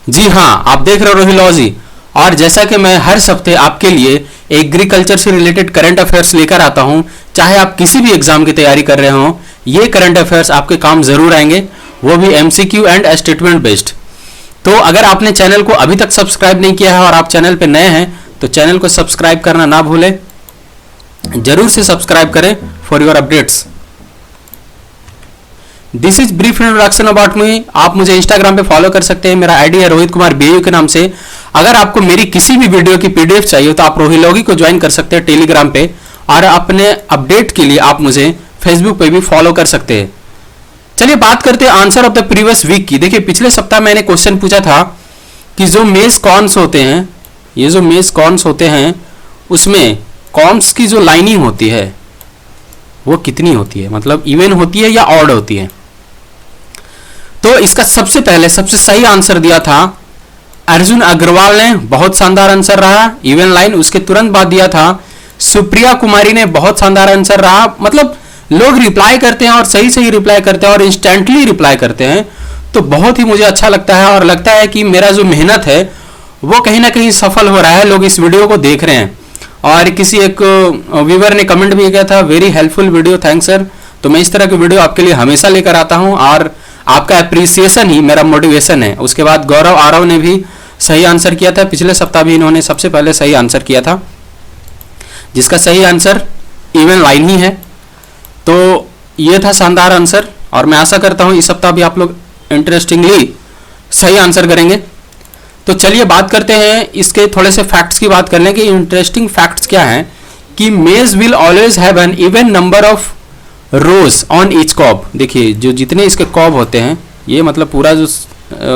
जी हाँ, आप देख रहे हो रोहिलॉजी। और जैसा कि मैं हर हफ्ते आपके लिए एग्रीकल्चर से रिलेटेड करंट अफेयर्स लेकर आता हूँ, चाहे आप किसी भी एग्जाम की तैयारी कर रहे हो, ये करंट अफेयर्स आपके काम जरूर आएंगे, वो भी एमसीक्यू एंड स्टेटमेंट बेस्ड। तो अगर आपने चैनल को अभी तक सब्सक्राइब नहीं किया है और आप चैनल पे नए हैं तो चैनल को सब्सक्राइब करना ना भूलें, जरूर से सब्सक्राइब करें for your updates. This is brief introduction about me. आप मुझे इंस्टाग्राम पे फॉलो कर सकते हैं, मेरा आईडी है रोहित कुमार बीयू के नाम से। अगर आपको मेरी किसी भी वीडियो की पीडीएफ चाहिए तो आप रोहिलॉगी को ज्वाइन कर सकते हैं टेलीग्राम पे, और अपने अपडेट के लिए आप मुझे फेसबुक पे भी फॉलो कर सकते हैं। चलिए बात करते हैं answer of the previous week की। देखिए पिछले सप्ताह मैंने क्वेश्चन पूछा था कि जो मेज कॉर्न्स होते हैं, ये जो मेज कॉर्न्स होते हैं उसमें कॉर्न्स की जो लाइनिंग होती है वो कितनी होती है, मतलब इवन होती है या ऑड होती है। तो इसका सबसे पहले सबसे सही आंसर दिया था अर्जुन अग्रवाल ने, बहुत शानदार आंसर रहा, इवन लाइन। उसके तुरंत बाद दिया था सुप्रिया कुमारी ने, बहुत शानदार आंसर रहा। मतलब लोग रिप्लाई करते हैं और सही सही रिप्लाई करते हैं और इंस्टेंटली रिप्लाई करते हैं, तो बहुत ही मुझे अच्छा लगता है और लगता है कि मेरा जो मेहनत है वो कहीं ना कहीं सफल हो रहा है, लोग इस वीडियो को देख रहे हैं। और किसी एक व्यूवर ने कमेंट भी किया था, very helpful video, thanks sir. तो मैं इस तरह की वीडियो आपके लिए हमेशा लेकर आता हूं और आपका अप्रिसिएशन ही मेरा मोटिवेशन है। उसके बाद गौरव आरव ने भी सही आंसर किया था, पिछले सप्ताह भी इन्होंने सबसे पहले सही आंसर किया था, जिसका सही आंसर इवन लाइन ही है। तो ये था शानदार आंसर और मैं आशा करता हूं इस सप्ताह भी आप लोग इंटरेस्टिंगली सही आंसर करेंगे। तो चलिए बात करते हैं, इसके थोड़े से फैक्ट्स की बात कर लें कि इंटरेस्टिंग फैक्ट्स क्या हैं। कि maize will always have an even number of rows on each cob. देखिए जो जितने इसके कॉब होते हैं, ये मतलब पूरा जो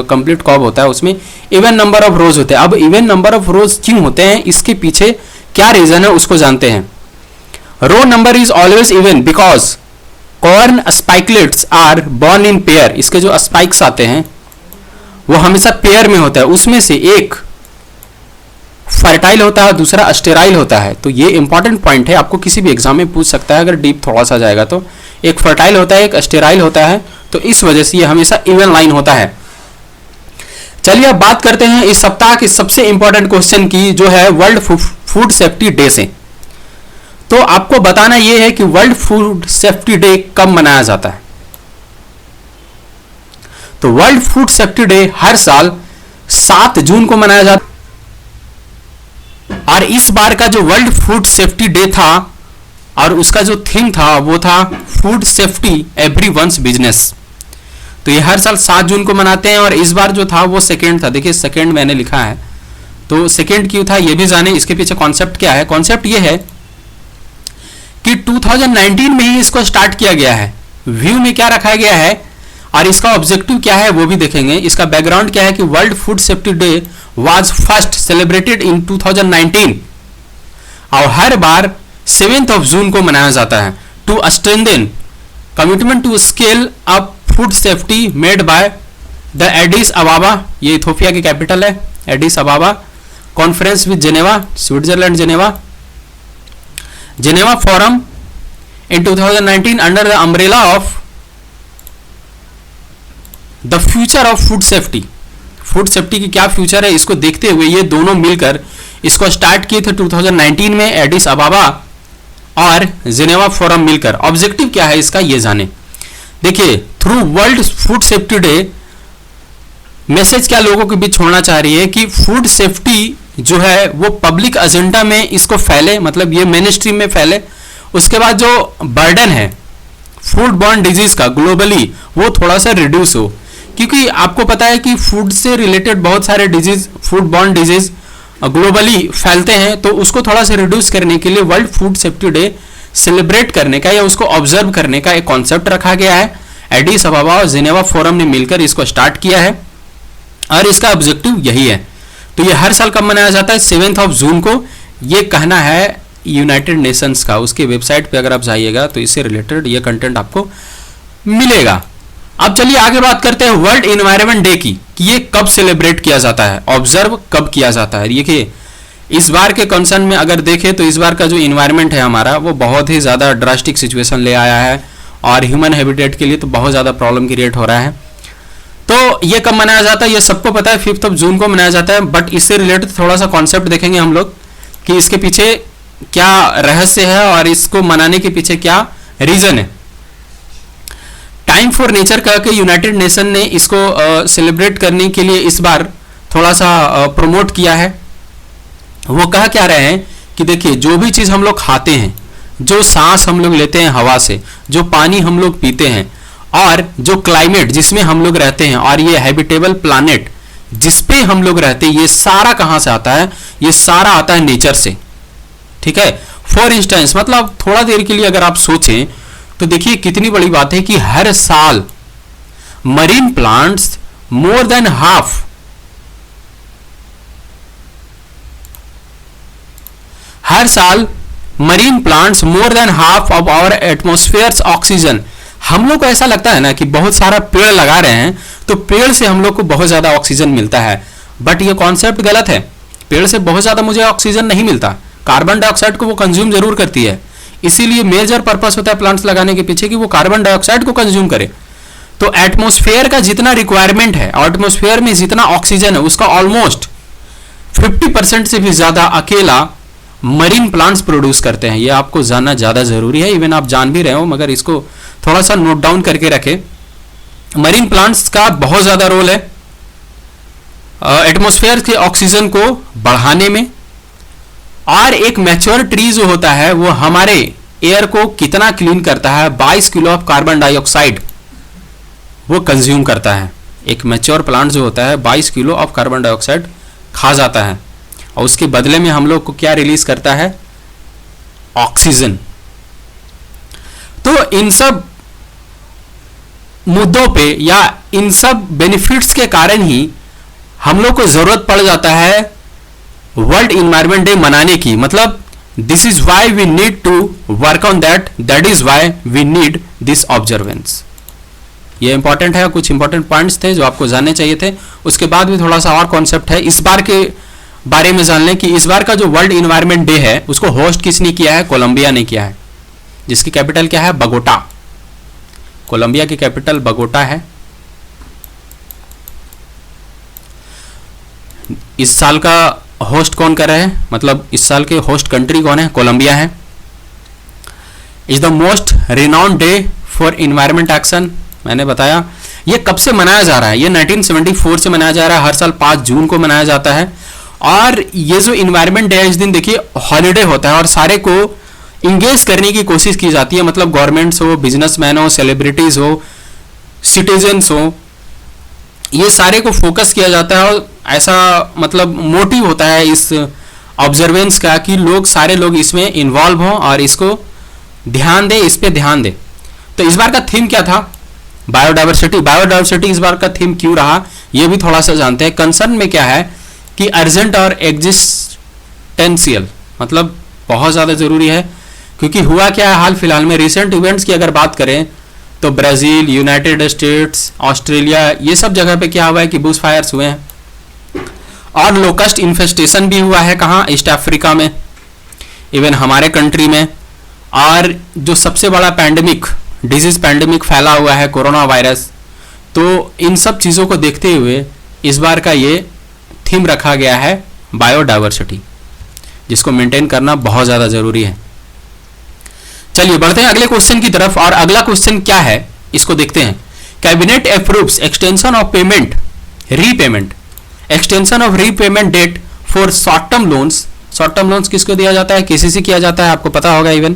कंप्लीट कॉब होता है उसमें इवन नंबर ऑफ रोज होते हैं। अब इवन नंबर ऑफ रोज क्यों होते हैं, इसके पीछे क्या रीजन है उसको जानते हैं। Row number is always even because corn spikelets are born in pair. इसके जो स्पाइक्स आते हैं वो हमेशा पेयर में होता है, उसमें से एक फर्टाइल होता है, दूसरा स्टेराइल होता है। तो ये इंपॉर्टेंट पॉइंट है, आपको किसी भी एग्जाम में पूछ सकता है अगर डीप थोड़ा सा जाएगा तो। एक फर्टाइल होता है, एक स्टेराइल होता है, तो इस वजह से ये हमेशा इवन लाइन होता है। चलिए अब बात करते हैं इस सप्ताह के सबसे इंपॉर्टेंट क्वेश्चन की, जो है वर्ल्ड फूड सेफ्टी डे से। तो आपको बताना यह है कि वर्ल्ड फूड सेफ्टी डे कब मनाया जाता है। तो वर्ल्ड फूड सेफ्टी डे हर साल 7 जून को मनाया जाता है, और इस बार का जो वर्ल्ड फूड सेफ्टी डे था और उसका जो थीम था वो था फूड सेफ्टी एवरीवन्स बिजनेस। तो ये हर साल 7 जून को मनाते हैं और इस बार जो था वो सेकेंड था। देखिए सेकेंड मैंने लिखा है, तो सेकेंड क्यों था ये भी जाने, इसके पीछे कॉन्सेप्ट क्या है। कॉन्सेप्ट ये है कि 2019 में ही इसको स्टार्ट किया गया है, व्यू में क्या रखा गया है और इसका ऑब्जेक्टिव क्या है वो भी देखेंगे। इसका बैकग्राउंड क्या है कि world food safety day was first celebrated in 2019 और हर बार 7 जून को मनाया जाता है to strengthen commitment to scale up food safety made by the Addis Ababa, ये इथोपिया की कैपिटल है Addis Ababa, conference with Geneva, Switzerland Geneva forum in 2019 under the umbrella of the future of food safety. Food safety की क्या future है इसको देखते हुए ये दोनों मिलकर इसको स्टार्ट किए थे 2019 में, एडिस अबाबा और जेनेवा फोरम मिलकर। ऑब्जेक्टिव क्या है इसका ये जाने। देखिए through world food safety day message क्या लोगों के बीच छोड़ना चाह रही है कि फूड सेफ्टी जो है वो पब्लिक एजेंडा में इसको फैले, मतलब ये मेन स्ट्रीम में फैले। उसके बाद जो बर्डन है फूड बॉर्न डिजीज का ग्लोबली वो थोड़ा सा रिड्यूस हो, क्योंकि आपको पता है कि फूड से रिलेटेड बहुत सारे disease, food borne disease globally फैलते हैं। तो उसको थोड़ा सा रिड्यूस करने के लिए world food safety day celebrate करने का या उसको ऑब्जर्व करने का एक कॉन्सेप्ट रखा गया है। एडिस अबाबा और जेनेवा फोरम ने मिलकर इसको स्टार्ट किया है और इसका ऑब्जेक्टिव यही है। तो ये हर साल कब मनाया जाता है, 7 जून को, ये कहना है यूनाइटेड नेशंस का। उसके वेबसाइट पे अगर आप जाइएगा तो इससे रिलेटेड ये कंटेंट आपको मिलेगा। अब चलिए आगे बात करते हैं वर्ल्ड एनवायरनमेंट डे की, कि ये कब सेलिब्रेट किया जाता है, ऑब्जर्व कब किया जाता है। देखिए इस बार के कंसर्न में अगर देखें तो इस बार का जो इन्वायरमेंट है हमारा वो बहुत ही ज़्यादा ड्रास्टिक सिचुएशन ले आया है और ह्यूमन हैबिटेट के लिए तो बहुत ज़्यादा प्रॉब्लम क्रिएट हो रहा है। तो ये कब मनाया जाता है, ये सबको पता है, 5 जून को मनाया जाता है। बट इससे रिलेटेड थोड़ा सा कॉन्सेप्ट देखेंगे हम लोग कि इसके पीछे क्या रहस्य है और इसको मनाने के पीछे क्या रीजन है। टाइम फॉर नेचर कह के यूनाइटेड नेशन ने इसको सेलिब्रेट करने के लिए इस बार थोड़ा सा प्रमोट किया है। वो कह क्या रहे हैं कि देखिए, जो भी चीज हम लोग खाते हैं, जो सांस हम लोग लेते हैं हवा से, जो पानी हम लोग पीते हैं, और जो क्लाइमेट जिसमें हम लोग रहते हैं, और ये हैबिटेबल प्लानेट जिसपे हम लोग रहते हैं, ये सारा कहां से आता है, ये सारा आता है नेचर से। ठीक है। फॉर इंस्टेंस, मतलब थोड़ा देर के लिए अगर आप सोचें तो देखिए कितनी बड़ी बात है कि हर साल marine plants more than half, हर साल marine plants more than half of our atmosphere oxygen. हम लोग को ऐसा लगता है ना कि बहुत सारा पेड़ लगा रहे हैं तो पेड़ से हम लोग को बहुत ज्यादा ऑक्सीजन मिलता है, बट ये कॉन्सेप्ट गलत है। पेड़ से बहुत ज्यादा मुझे ऑक्सीजन नहीं मिलता, कार्बन डाइऑक्साइड को वो कंज्यूम जरूर करती है। इसीलिए मेजर पर्पस होता है प्लांट्स लगाने के पीछे कि वो कार्बन डाइऑक्साइड को कंज्यूम करे। तो एटमॉस्फेयर का जितना रिक्वायरमेंट है, एटमॉस्फेयर में जितना ऑक्सीजन है, उसका ऑलमोस्ट 50% से भी ज्यादा अकेला मरीन प्लांट्स प्रोड्यूस करते हैं। ये आपको जानना ज्यादा जरूरी है, इवन आप जान भी रहे हो, मगर इसको थोड़ा सा नोट डाउन करके रखें। मरीन प्लांट्स का बहुत ज्यादा रोल है एटमॉस्फेयर के ऑक्सीजन को बढ़ाने में, और एक मैच्योर ट्री जो होता है वो हमारे एयर को कितना क्लीन करता है, 22 किलो ऑफ कार्बन डाइऑक्साइड वो कंज्यूम करता है। एक मैच्योर प्लांट जो होता है 22 किलो ऑफ कार्बन डाइऑक्साइड खा जाता है, और उसके बदले में हम लोग को क्या रिलीज करता है, ऑक्सीजन। तो इन सब मुद्दों पे या इन सब बेनिफिट्स के कारण ही हम लोग को जरूरत पड़ जाता है वर्ल्ड इन्वायरमेंट डे मनाने की। मतलब this is why we need to work on that, that is why we need this observance. ये इंपॉर्टेंट है, कुछ इंपॉर्टेंट पॉइंट्स थे जो आपको जानने चाहिए थे। उसके बाद भी थोड़ा सा और कॉन्सेप्ट है इस बार के बारे में जान लें कि इस बार का जो वर्ल्ड इन्वायरमेंट डे है उसको होस्ट किसने किया है, कोलंबिया ने किया है, जिसकी कैपिटल क्या है, बगोटा। कोलंबिया की कैपिटल बगोटा है। इस साल का होस्ट कौन कर रहे हैं, मतलब इस साल के होस्ट कंट्री कौन है, कोलंबिया है। Is the most renowned day for environment action. मैंने बताया ये कब से मनाया जा रहा है, ये 1974 से मनाया जा रहा है। हर साल 5 जून को मनाया जाता है। और ये जो इन्वायरमेंट डे है, इस दिन देखिए हॉलीडे होता है और सारे को इंगेज करने की कोशिश की जाती है। मतलब गवर्नमेंट्स हो, बिजनेसमैन हो, सेलिब्रिटीज हो, सिटीजन्स हो, ये सारे को फोकस किया जाता है। और ऐसा मतलब मोटिव होता है इस ऑब्जर्वेंस का कि लोग, सारे लोग इसमें इन्वॉल्व हों और इसको ध्यान दें, इस पे ध्यान दें। तो इस बार का थीम क्या था, बायोडाइवर्सिटी। बायोडाइवर्सिटी इस बार का थीम क्यों रहा, ये भी थोड़ा सा जानते हैं। कंसर्न में क्या है कि अर्जेंट और एग्जिस्टेंशियल, मतलब बहुत ज़्यादा ज़रूरी है। क्योंकि हुआ क्या है हाल फिलहाल में, रिसेंट इवेंट्स की अगर बात करें तो ब्राज़ील, यूनाइटेड स्टेट्स, ऑस्ट्रेलिया, ये सब जगह पे क्या हुआ है कि बुश फायर्स हुए हैं और लोकस्ट इन्फेस्टेशन भी हुआ है। कहाँ, ईस्ट अफ्रीका में, इवन हमारे कंट्री में। और जो सबसे बड़ा पैंडेमिक, डिजीज पैंडेमिक फैला हुआ है, कोरोना वायरस। तो इन सब चीज़ों को देखते हुए इस बार का ये थीम रखा गया है बायोडाइवर्सिटी, जिसको मेंटेन करना बहुत ज़्यादा ज़रूरी है। चलिए बढ़ते हैं अगले क्वेश्चन की तरफ। और अगला क्वेश्चन क्या है इसको देखते हैं। Cabinet approves extension of payment, repayment, extension of repayment date for short term loans. Short term loans किसको दिया जाता है, केसीसी किया जाता है, आपको पता होगा। Even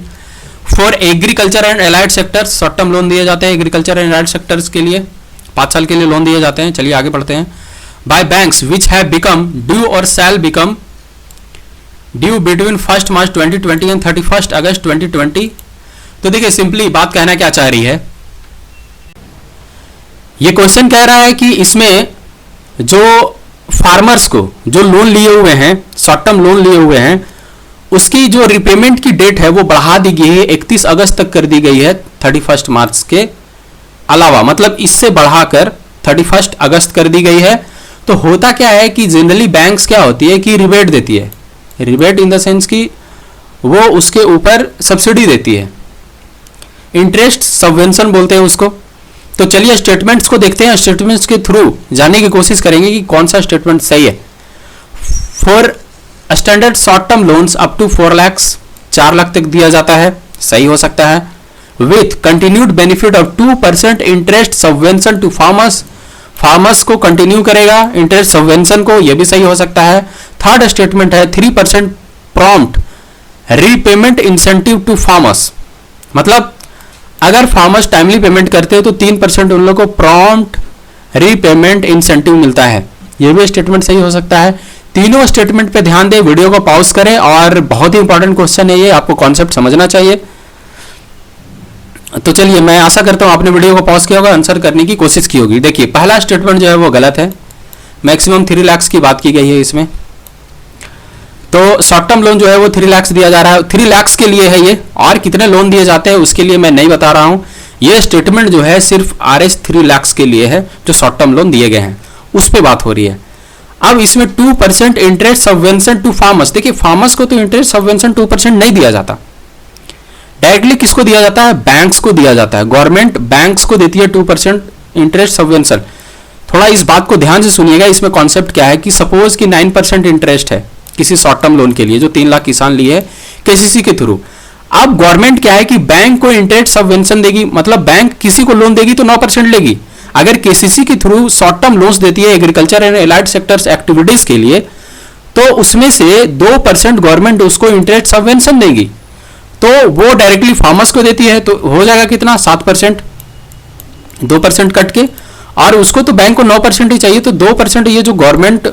for agriculture and allied sectors short term loan दिए जाते हैं। एग्रीकल्चर एंड एलाइड सेक्टर्स के लिए 5 साल के लिए लोन दिए जाते हैं। चलिए आगे बढ़ते हैं। By banks which have become due और shall become due between 1 March 2020 and 31 August 2020। तो देखिए सिंपली बात कहना क्या चाह रही है, ये क्वेश्चन कह रहा है कि इसमें जो फार्मर्स को जो लोन लिए हुए हैं, शॉर्ट टर्म लोन लिए हुए हैं, उसकी जो रिपेमेंट की डेट है वो बढ़ा दी गई है, 31 अगस्त तक कर दी गई है 31 मार्च के अलावा, मतलब इससे बढ़ाकर 31 अगस्त कर दी गई है। तो होता क्या है कि जनरली बैंक्स क्या होती है कि रिबेट देती है, रिबेट इन द सेंस कि वो उसके ऊपर सब्सिडी देती है, इंटरेस्ट सबवेंशन बोलते हैं उसको। तो चलिए स्टेटमेंट्स को देखते हैं, स्टेटमेंट्स के थ्रू जानने की कोशिश करेंगे कि कौन सा स्टेटमेंट सही है। For standard short term loans up to 4 lakh, 4 lakh तक दिया जाता है, सही हो सकता है। With continued benefit of 2% interest subvention to farmers, farmers को कंटिन्यू करेगा इंटरेस्ट सबवेंशन को, यह भी सही हो सकता है। थर्ड स्टेटमेंट है 3% prompt repayment incentive to farmers, मतलब अगर फार्मर्स टाइमली पेमेंट करते हैं तो 3% उन लोगों को प्रॉम्प्ट रीपेमेंट इंसेंटिव मिलता है, यह भी स्टेटमेंट सही हो सकता है। तीनों स्टेटमेंट पे ध्यान दें, वीडियो को पॉज करें, और बहुत ही इंपॉर्टेंट क्वेश्चन है ये, आपको कॉन्सेप्ट समझना चाहिए। तो चलिए, मैं आशा करता हूं आपने वीडियो को पॉज किया होगा, आंसर करने की कोशिश की होगी। देखिए पहला स्टेटमेंट जो है वो गलत है, मैक्सिमम 3 लाख की बात की गई है इसमें। तो शॉर्ट टर्म लोन जो है वो 3 लाख दिया जा रहा है, 3 लाख के लिए है ये, और कितने लोन दिए जाते हैं उसके लिए मैं नहीं बता रहा हूं। ये स्टेटमेंट जो है सिर्फ RS 3 लाख के लिए है, जो शॉर्ट टर्म लोन दिए गए हैं उस पर बात हो रही है। अब इसमें 2% इंटरेस्ट सबवेंशन टू फार्मर्स, देखिए फार्मर्स को तो इंटरेस्ट सबवेंशन 2% नहीं दिया जाता, डायरेक्टली किसको दिया जाता है, बैंक्स को दिया जाता है। गवर्नमेंट बैंक्स को देती है 2% इंटरेस्ट सबवेंशन। थोड़ा इस बात को ध्यान से सुनिएगा, इसमें कॉन्सेप्ट क्या है कि सपोज कि 9% इंटरेस्ट है किसी शॉर्ट टर्म लोन के लिए जो 3 लाख किसान लिए है KCC के थ्रू। अब गवर्नमेंट क्या है कि बैंक को इंटरेस्ट सबवेंशन देगी, मतलब बैंक किसी को लोन देगी तो 9% लेगी। अगर KCC के थ्रू शॉर्ट टर्म लोन्स देती है agriculture and allied sectors activities के लिए, तो उसमें से 2% गवर्नमेंट उसको इंटरेस्ट सबवेंशन देगी, तो वो डायरेक्टली फार्मर्स को देती है, तो हो जाएगा कितना 7%, 2% कट के, और उसको तो बैंक को 9% ही चाहिए, तो 2% ये जो गवर्नमेंट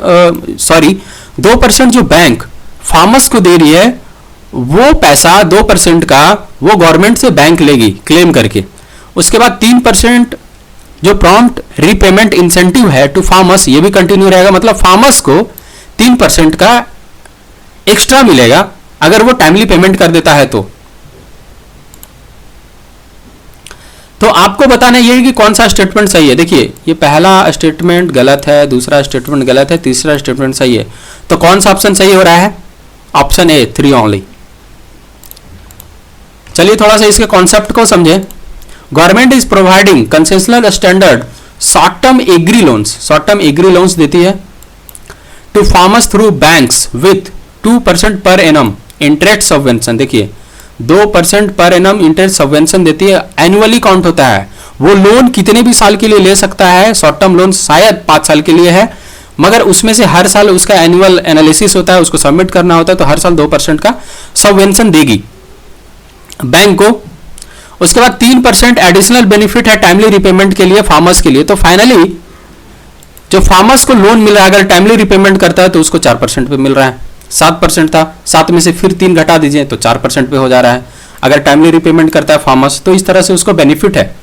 2% जो बैंक फार्मर्स को दे रही है, वो पैसा 2% का वो गवर्नमेंट से बैंक लेगी क्लेम करके। उसके बाद 3% जो प्रॉम्प्ट रीपेमेंट इंसेंटिव है टू फार्मर्स, ये भी कंटिन्यू रहेगा, मतलब फार्मर्स को 3% का एक्स्ट्रा मिलेगा अगर वो टाइमली पेमेंट कर देता है तो आपको बताना ये है कि कौन सा स्टेटमेंट सही है। देखिए ये पहला स्टेटमेंट गलत है, दूसरा स्टेटमेंट गलत है, तीसरा स्टेटमेंट सही है, तो कौन सा ऑप्शन सही हो रहा है, ऑप्शन ए 3 ओनली। चलिए थोड़ा सा इसके कॉन्सेप्ट को समझें। Government is providing concessional standard short term agri loans देती है to farmers through banks with 2% per annum interest subvention. देखिए 2% पर एनम इंटरेस्ट सबवेंशन देती है, एनुअली काउंट होता है, वो लोन कितने भी साल के लिए ले सकता है। शॉर्ट टर्म लोन शायद 5 साल के लिए है, मगर उसमें से हर साल उसका एनुअल एनालिसिस होता है, उसको सबमिट करना होता है, तो हर साल 2% का सबवेंशन देगी बैंक को। उसके बाद 3% एडिशनल बेनिफिट है टाइमली रिपेमेंट के लिए फार्मर्स के लिए। तो फाइनली जो फार्मर्स को लोन मिल रहा है अगर टाइमली रिपेमेंट करता है तो उसको 4% पे मिल रहा है। 7% था, 7 में से फिर 3 घटा दीजिए तो 4% पे हो जा रहा है अगर टाइमली रिपेमेंट करता है फार्मर्स, तो इस तरह से उसको बेनिफिट है।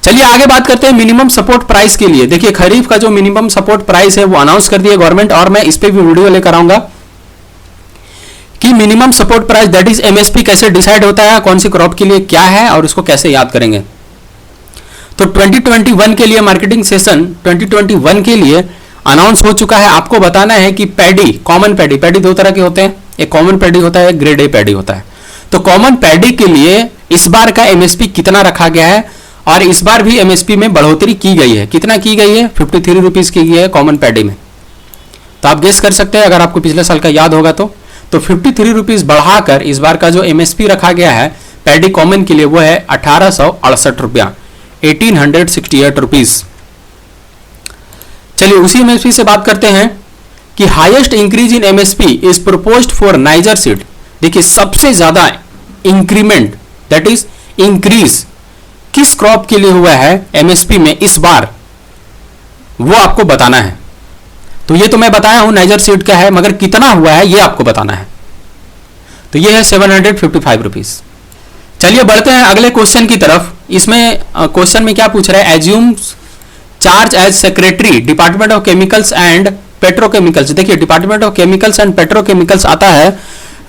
चलिए आगे बात करते हैं मिनिमम सपोर्ट प्राइस के लिए। देखिए खरीफ का जो मिनिमम सपोर्ट प्राइस है वो अनाउंस कर दिया गवर्नमेंट, और मैं इस पे भी वीडियो लेकर आऊंगा कि minimum support price that is MSP कैसे डिसाइड होता है, कौन सी क्रॉप के लिए क्या है और उसको कैसे याद करेंगे। तो 2021 के लिए मार्केटिंग सेशन 2021 के लिए अनाउंस हो चुका है। आपको बताना है कि पैडी, कॉमन पैडी 2 तरह के होते हैं, एक कॉमन पैडी होता है, ग्रेड ए पैडी होता है। तो कॉमन पैडी के लिए इस बार का MSP कितना रखा गया है, और इस बार भी MSP में बढ़ोतरी की गई है। कितना की गई है, 53 रुपीज की गई है कॉमन पैडी में। तो आप गेस कर सकते हैं अगर आपको पिछले साल का याद होगा तो 53 रुपीज बढ़ाकर इस बार का जो MSP रखा गया है पैडी कॉमन के लिए वो है 1868 रुपया, 1868 रुपीज। चलिए उसी MSP से बात करते हैं कि highest increase in MSP is proposed for niger seed. देखिए सबसे ज्यादा इंक्रीमेंट दैट इज इंक्रीज किस क्रॉप के लिए हुआ है MSP में इस बार, वो आपको बताना है। तो ये तो मैं बताया हूं नाइजर सीड का है, मगर कितना हुआ है ये आपको बताना है। तो ये है 755 रुपीज। चलिए बढ़ते हैं अगले क्वेश्चन की तरफ। इसमें क्वेश्चन में क्या पूछ रहा है, assumes charge as secretary department of chemicals and petrochemicals. देखिए department of chemicals and petrochemicals आता है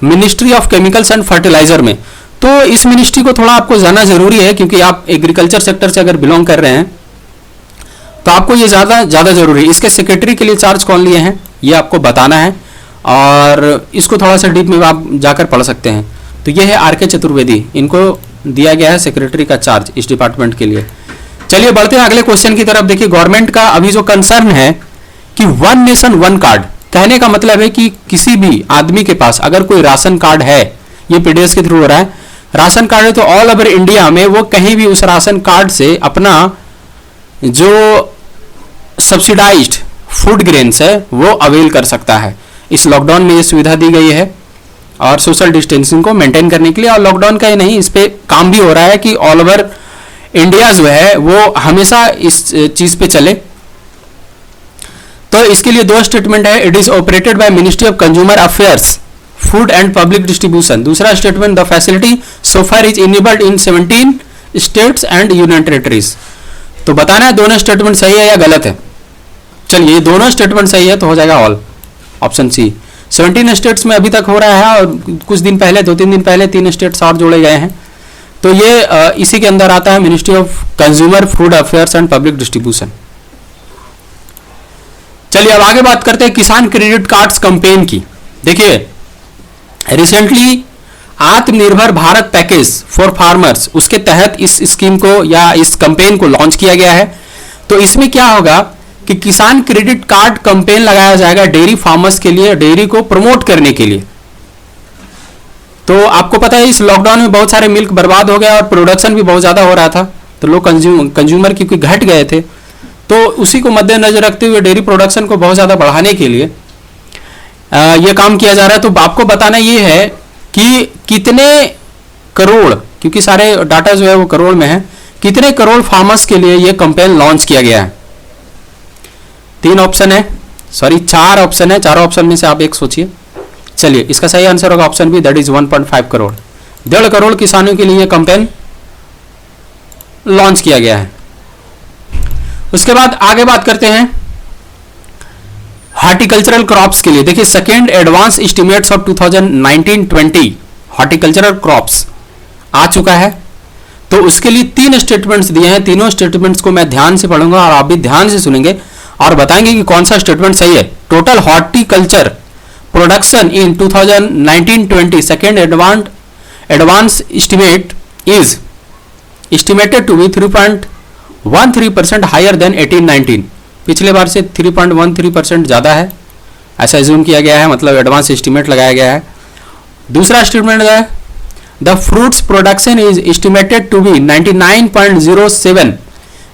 ministry of chemicals and fertiliser में। तो इस मिनिस्ट्री को थोड़ा आपको जानना जरूरी है, क्योंकि आप एग्रीकल्चर सेक्टर से अगर बिलोंग कर रहे हैं तो आपको ये ज्यादा जरूरी है। इसके सेक्रेटरी के लिए चार्ज कौन लिए हैं ये आपको बताना है, और इसको थोड़ा सा डीप में आप जाकर पढ़ सकते हैं। तो ये है आर के चतुर्वेदी, इनको दिया गया है सेक्रेटरी का चार्ज इस डिपार्टमेंट के लिए। चलिए बढ़ते हैं अगले क्वेश्चन की तरफ। देखिए गवर्नमेंट का अभी जो कंसर्न है कि वन नेशन वन कार्ड, कहने का मतलब है कि किसी भी आदमी के पास अगर कोई राशन कार्ड है, ये पीडीएस के थ्रू हो रहा है, राशन कार्ड है तो ऑल ओवर इंडिया में वो कहीं भी उस राशन कार्ड से अपना जो सब्सिडाइज्ड फूड ग्रेन्स है वो अवेल कर सकता है। इस लॉकडाउन में ये सुविधा दी गई है और सोशल डिस्टेंसिंग को मेंटेन करने के लिए, और लॉकडाउन का ही नहीं, इस पे काम भी हो रहा है कि ऑल ओवर इंडिया जो है वो हमेशा इस चीज पे चले। तो इसके लिए दो स्टेटमेंट है, it is operated by ministry of consumer affairs, food and public distribution. दूसरा statement, the facility so far is enabled in 17 states and union territories. तो बताना है दोनों स्टेटमेंट सही है या गलत है। चलिए ये दोनों स्टेटमेंट सही है तो हो जाएगा ऑल, ऑप्शन सी। 17 स्टेट्स में अभी तक हो रहा है और कुछ दिन पहले, 2-3 दिन पहले 3 स्टेट्स और जोड़े गए हैं, तो ये इसी के अंदर आता है, ministry of consumer food affairs and public distribution. चलिए अब आगे बात करते हैं किसान क्रेडिट कार्ड्स कैंपेन की। देखिए रिसेंटली आत्मनिर्भर भारत पैकेज फॉर फार्मर्स, उसके तहत इस स्कीम को या इस कैंपेन को लॉन्च किया गया है। तो इसमें क्या होगा कि किसान क्रेडिट कार्ड कैंपेन लगाया जाएगा डेयरी फार्मर्स के लिए, डेयरी को प्रमोट करने के लिए। तो आपको पता है इस लॉकडाउन में बहुत सारे मिल्क बर्बाद हो गया और प्रोडक्शन भी बहुत ज़्यादा हो रहा था, तो लोग कंज्यूमर क्योंकि घट गए थे, तो उसी को मद्देनजर रखते हुए डेयरी प्रोडक्शन को बहुत ज़्यादा बढ़ाने के लिए ये काम किया जा रहा है। तो आपको बताना ये है कि कितने करोड़, क्योंकि सारे डाटा जो है वो करोड़ में है, कितने करोड़ फार्मर्स के लिए ये कैंपेन लॉन्च किया गया है। 3 ऑप्शन है, सॉरी 4 ऑप्शन है, चारों ऑप्शन में से आप एक सोचिए। चलिए इसका सही आंसर होगा option B, that is 1.5 crore. 1.5 crore किसानों के लिए ये कैंपेन लॉन्च किया गया है। उसके बाद आगे बात करते हैं हॉर्टिकल्चरल क्रॉप्स के लिए। देखिए second advance estimates of 2019-20 horticultural crops आ चुका है, तो उसके लिए 3 स्टेटमेंट्स दिए हैं। तीनों स्टेटमेंट्स को मैं ध्यान से पढ़ूंगा और आप भी ध्यान से सुनेंगे और बताएंगे कि कौन सा स्टेटमेंट सही है। Total horticulture production in 2019-20 second advance estimate is estimated to be 3.13% higher than 18-19। पिछले बार से 3.13% ज़्यादा है, ऐसा एज्यूम किया गया है, मतलब एडवांस एस्टिमेट लगाया गया है। दूसरा स्टेटमेंट है the fruits production is estimated to be 99.07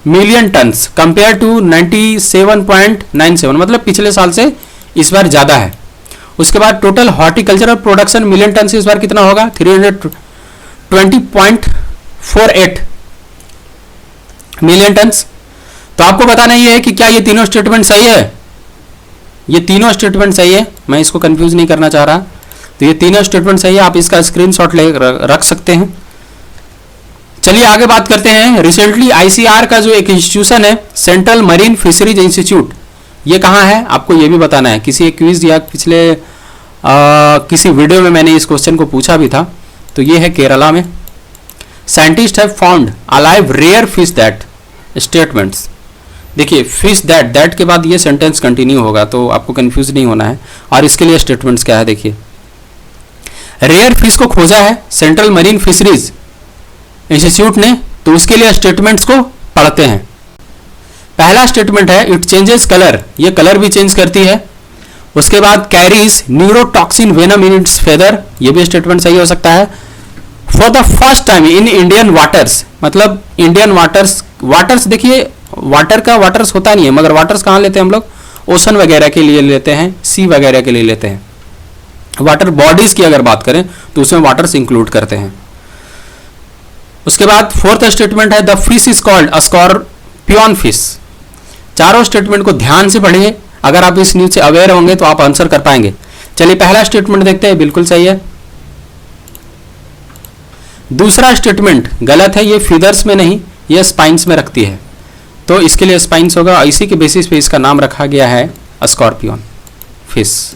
million tons compare to 97.97, मतलब पिछले साल से इस बार ज़्यादा है। उसके बाद total horticultural production million ton से इस बार कितना होगा, 320.48 मिलियन टन्स। तो आपको बताना ये है कि क्या ये तीनों स्टेटमेंट सही है। ये तीनों स्टेटमेंट सही है, मैं इसको कंफ्यूज नहीं करना चाह रहा, तो ये तीनों स्टेटमेंट सही है, आप इसका स्क्रीनशॉट ले रख सकते हैं। चलिए आगे बात करते हैं। रिसेंटली आईसीआर का जो एक इंस्टीट्यूशन है, सेंट्रल मरीन फिशरीज इंस्टीट्यूट, ये कहाँ है आपको ये भी बताना है। किसी एक क्विज या पिछले किसी वीडियो में मैंने इस क्वेश्चन को पूछा भी था, तो ये है केरला में। Scientist have found alive rare fish that statements. देखिए फिश दैट के बाद ये सेंटेंस कंटिन्यू होगा, तो आपको कंफ्यूज नहीं होना है। और इसके लिए स्टेटमेंट्स क्या है, देखिए रेयर फिश को खोजा है सेंट्रल मरीन फिशरीज इंस्टीट्यूट ने, तो उसके लिए स्टेटमेंट्स को पढ़ते हैं। पहला स्टेटमेंट है इट चेंजेस कलर, ये कलर भी चेंज करती है। उसके बाद carries neurotoxin venom in its feather, ये भी स्टेटमेंट सही हो सकता है। For the first time in Indian waters, मतलब इंडियन वाटर्स देखिए वाटर का वाटर्स होता नहीं है, मगर वाटर्स कहाँ लेते हैं हम लोग, ओशन वगैरह के लिए लेते हैं, सी वगैरह के लिए लेते हैं। वाटर बॉडीज की अगर बात करें तो उसमें वाटर्स इंक्लूड करते हैं। उसके बाद फोर्थ स्टेटमेंट है the fish is called scorpion fish. चारों स्टेटमेंट को ध्यान से पढ़िए, अगर आप इस न्यूज से अवेयर होंगे तो आप आंसर कर पाएंगे। चलिए पहला स्टेटमेंट देखते हैं, बिल्कुल सही है। दूसरा स्टेटमेंट गलत है, ये फीदर्स में नहीं, ये स्पाइंस में रखती है, तो इसके लिए स्पाइंस होगा। इसी के बेसिस पे इसका नाम रखा गया है स्कॉर्पियन फिश,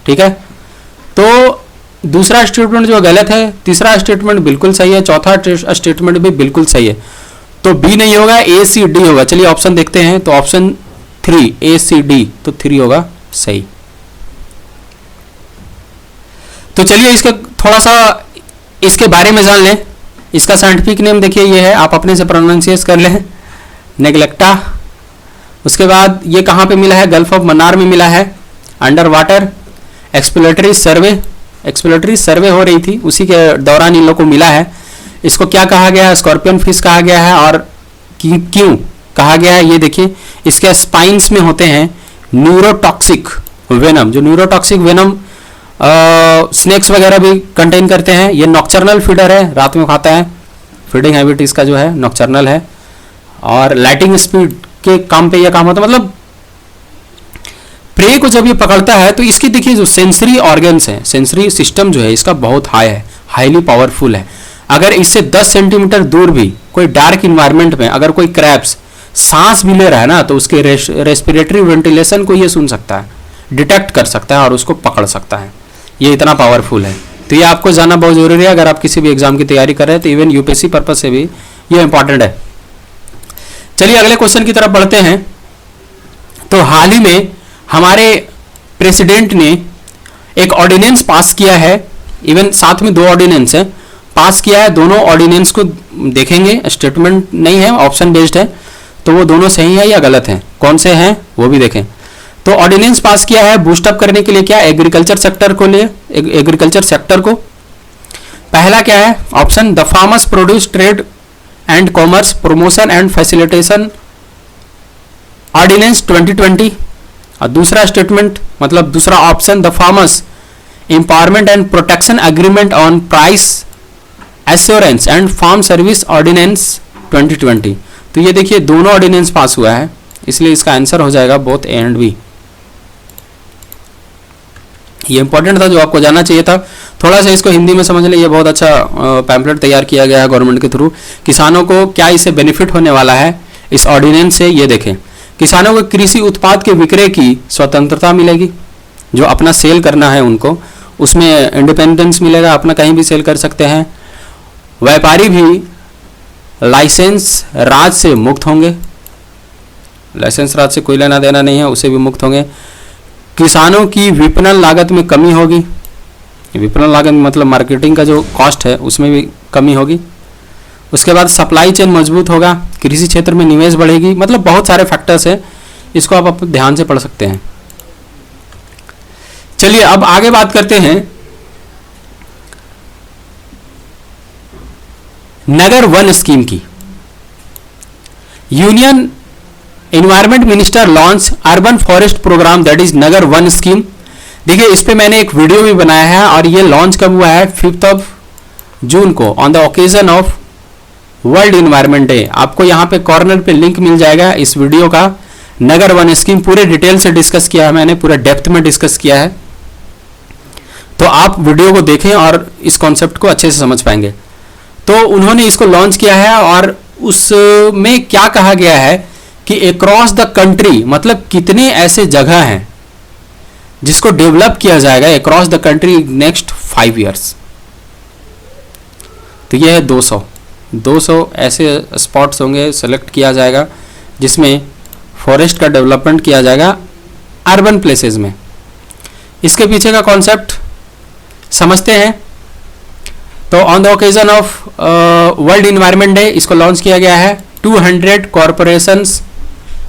ठीक है। तो दूसरा स्टेटमेंट जो गलत है, तीसरा स्टेटमेंट बिल्कुल सही है, चौथा स्टेटमेंट भी बिल्कुल सही है, तो बी नहीं होगा, ए सी डी होगा। चलिए ऑप्शन देखते हैं, तो ऑप्शन 3 ए सी डी, तो 3 होगा सही। तो चलिए इसका थोड़ा सा इसके बारे में जान लें। इसका साइंटिफिक नेम देखिए ये है, आप अपने से प्रोनाउंसिएट कर लें, नेग्लेक्टा। उसके बाद ये कहाँ पे मिला है, गल्फ ऑफ मन्नार में मिला है, अंडर वाटर। एक्सप्लोरेटरी सर्वे हो रही थी, उसी के दौरान इन लोग को मिला है। इसको क्या कहा गया है, स्कॉर्पियन फिश कहा गया है। और क्यों कहा गया है ये देखिए, इसके स्पाइन्स में होते हैं न्यूरोटॉक्सिक वेनम, जो न्यूरोटॉक्सिक वेनम स्नेक्स वगैरह भी कंटेन करते हैं। ये नॉक्चर्नल फीडर है, रात में खाता है, फीडिंग हैबिट इसका जो है नॉक्चर्नल है। और लाइटिंग स्पीड के काम पे ये काम होता है, मतलब प्रे को जब ये पकड़ता है तो इसकी देखिए जो सेंसरी ऑर्गन्स हैं, सेंसरी सिस्टम जो है इसका बहुत हाई है, हाईली पावरफुल है। अगर इससे 10 सेंटीमीटर दूर भी कोई डार्क इन्वायरमेंट में अगर कोई क्रैब्स सांस भी ले रहा है ना, तो उसके रेस्पिरेटरी वेंटिलेशन को ये सुन सकता है, डिटेक्ट कर सकता है और उसको पकड़ सकता है। ये इतना पावरफुल है। तो ये आपको जानना बहुत जरूरी है अगर आप किसी भी एग्जाम की तैयारी कर रहे हैं, तो इवन यूपीएससी पर्पज से भी ये इंपॉर्टेंट है। चलिए अगले क्वेश्चन की तरफ बढ़ते हैं। तो हाल ही में हमारे प्रेसिडेंट ने एक ऑर्डिनेंस पास किया है, इवन साथ में 2 ऑर्डिनेंस है पास किया है। दोनों ऑर्डिनेंस को देखेंगे, स्टेटमेंट नहीं है, ऑप्शन बेस्ड है, तो वो दोनों सही है या गलत है, कौन से हैं वो भी देखें। तो ऑर्डिनेंस पास किया है बूस्टअप करने के लिए, क्या, एग्रीकल्चर सेक्टर को लिए, एग्रीकल्चर सेक्टर को। पहला क्या है option, the farmers produce trade and commerce promotion and facilitation ordinance 2020। और दूसरा स्टेटमेंट मतलब दूसरा option, the farmers empowerment and protection agreement on price assurance and farm service ordinance 2020। तो ये देखिए दोनों ऑर्डिनेंस पास हुआ है, इसलिए इसका आंसर हो जाएगा बोथ ए एंड बी। ये इंपॉर्टेंट था जो आपको जानना चाहिए था। थोड़ा सा इसको हिंदी में समझ लें, ये बहुत अच्छा पैम्पलेट तैयार किया गया है गवर्नमेंट के थ्रू। किसानों को क्या इससे बेनिफिट होने वाला है इस ऑर्डिनेंस से, ये देखें। किसानों को कृषि उत्पाद के विक्रय की स्वतंत्रता मिलेगी, जो अपना सेल करना है उनको उसमें इंडिपेंडेंस मिलेगा, अपना कहीं भी सेल कर सकते हैं। व्यापारी भी लाइसेंस राज से मुक्त होंगे, लाइसेंस राज से कोई लेना देना नहीं है, उसे भी मुक्त होंगे। किसानों की विपणन लागत में कमी होगी, विपणन लागत मतलब मार्केटिंग का जो कॉस्ट है उसमें भी कमी होगी। उसके बाद सप्लाई चेन मजबूत होगा, कृषि क्षेत्र में निवेश बढ़ेगी, मतलब बहुत सारे फैक्टर्स हैं, इसको आप ध्यान से पढ़ सकते हैं। चलिए अब आगे बात करते हैं नगर वन स्कीम की। Union environment minister launch urban forest programme that is Nagar Van scheme. देखिए इस पे मैंने एक वीडियो भी बनाया है और ये लॉन्च कब हुआ है, 5 जून को, on the occasion of world environment day. आपको यहाँ पे कॉर्नर पे लिंक मिल जाएगा इस वीडियो का। नगर वन स्कीम पूरे डिटेल से डिस्कस किया है मैंने, पूरे डेप्थ में डिस्कस किया है, तो आप वीडियो को देखें और इस कॉन्सेप्ट को अच्छे से समझ पाएंगे। तो उन्होंने इसको लॉन्च किया है और उसमें क्या कहा गया है कि अक्रॉस द कंट्री, मतलब कितने ऐसे जगह हैं जिसको डेवलप किया जाएगा across the country next 5 years. तो यह है 200 ऐसे स्पॉट्स होंगे, सेलेक्ट किया जाएगा जिसमें फॉरेस्ट का डेवलपमेंट किया जाएगा अर्बन प्लेसेस में। इसके पीछे का कॉन्सेप्ट समझते हैं। तो on the occasion of world environment day इसको लॉन्च किया गया है। 200 corporations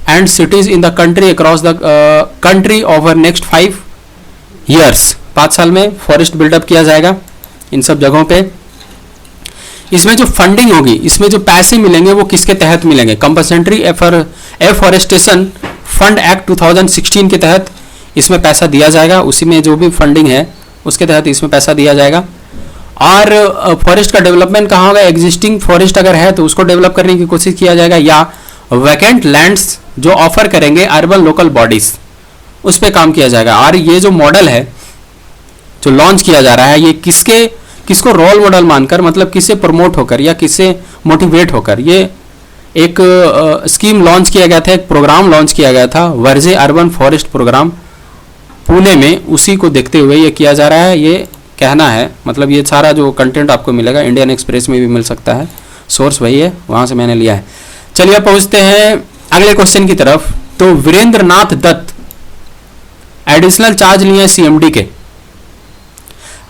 and cities in the country across the country over next 5 years. 5 साल में फॉरेस्ट बिल्डअप किया जाएगा इन सब जगहों पे। इसमें जो फंडिंग होगी, इसमें जो पैसे मिलेंगे वो किसके तहत मिलेंगे, कंपनसेटरी एफॉरेस्टेशन फंड एक्ट 2016 के तहत इसमें पैसा दिया जाएगा। उसी में जो भी फंडिंग है उसके तहत इसमें पैसा दिया जाएगा। और फॉरेस्ट का डेवलपमेंट कहाँ होगा, एग्जिस्टिंग फॉरेस्ट अगर है तो उसको डेवलप करने की कोशिश किया जाएगा, या वैकेंट लैंड्स जो ऑफर करेंगे अर्बन लोकल बॉडीज उस पर काम किया जाएगा। और ये जो मॉडल है जो लॉन्च किया जा रहा है, ये किसको रोल मॉडल मानकर, मतलब किससे प्रमोट होकर या किससे मोटिवेट होकर ये एक स्कीम लॉन्च किया गया था, एक प्रोग्राम लॉन्च किया गया था, वर्जे अर्बन फॉरेस्ट प्रोग्राम पुणे में। उसी को देखते हुए ये किया जा रहा है, ये कहना है। मतलब ये सारा जो कंटेंट आपको मिलेगा इंडियन एक्सप्रेस में भी मिल सकता है, सोर्स वही है, वहाँ से मैंने लिया है। चलिए अब पहुँचते हैं अगले क्वेश्चन की तरफ। तो वीरेंद्र नाथ दत्त एडिशनल चार्ज लिए CMD के।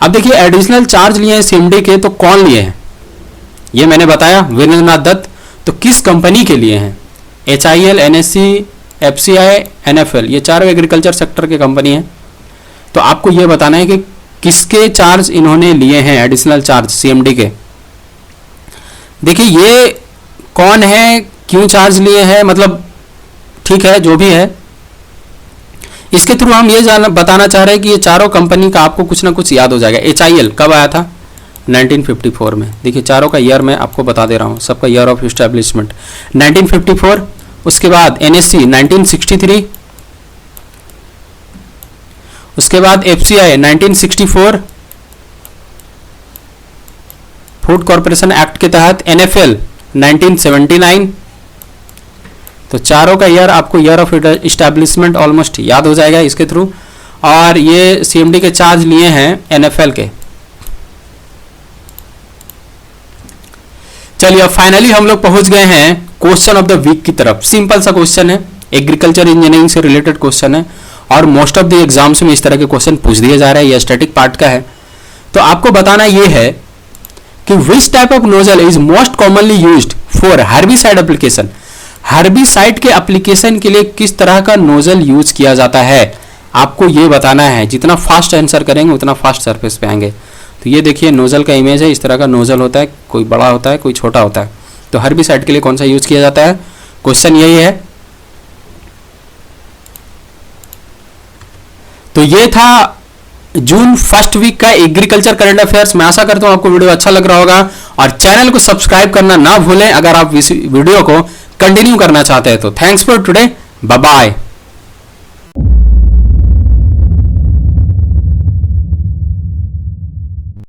अब देखिए एडिशनल चार्ज लिए हैं सीएमडी के, तो कौन लिए हैं ये मैंने बताया, वीरेंद्रनाथ दत्त। तो किस कंपनी के लिए हैं? HIL, NSC, FCI, NFL, ये चारों एग्रीकल्चर सेक्टर के कंपनी हैं। तो आपको ये बताना है कि किसके चार्ज इन्होंने लिए हैं, एडिशनल चार्ज सीएमडी के। देखिए ये कौन है, क्यों चार्ज लिए हैं, मतलब ठीक है जो भी है, इसके थ्रू हम ये बताना चाह रहे हैं कि ये चारों कंपनी का आपको कुछ ना कुछ याद हो जाएगा। HIL कब आया था? 1954 में। देखिए चारों का ईयर मैं आपको बता दे रहा हूँ, सबका ईयर ऑफ इस्टेब्लिशमेंट 1954। उसके बाद NSC 1963, उसके बाद FCI 1964 फूड कॉरपोरेशन एक्ट के तहत, NFL 1979। तो चारों का ईयर आपको ईयर ऑफ इस्टेब्लिशमेंट ऑलमोस्ट याद हो जाएगा इसके थ्रू। और ये सीएमडी के चार्ज लिए हैं NFL के। चलिए अब फाइनली हम लोग पहुंच गए हैं क्वेश्चन ऑफ द वीक की तरफ। सिंपल सा क्वेश्चन है, एग्रीकल्चर इंजीनियरिंग से रिलेटेड क्वेश्चन है और मोस्ट ऑफ द एग्जाम्स में इस तरह के क्वेश्चन पूछ दिए जा रहे हैं। ये स्टैटिक पार्ट का है। तो आपको बताना ये है कि which type of nozzle is most commonly used for herbicide application. Herbicide के एप्लीकेशन के लिए किस तरह का नोजल यूज किया जाता है, आपको ये बताना है। जितना फास्ट आंसर करेंगे उतना फास्ट सरफेस पे आएंगे। तो ये देखिए नोजल का इमेज है, इस तरह का नोजल होता है, कोई बड़ा होता है कोई छोटा होता है। तो हर्बिसाइड के लिए कौन सा यूज किया जाता है, क्वेश्चन यही है। तो ये था जून फर्स्ट वीक का एग्रीकल्चर करंट अफेयर्स। मैं आशा करता हूं आपको वीडियो अच्छा लग रहा होगा और चैनल को सब्सक्राइब करना ना भूलें अगर आप इस वीडियो को कंटिन्यू करना चाहते हैं तो। Thanks for today, bye bye.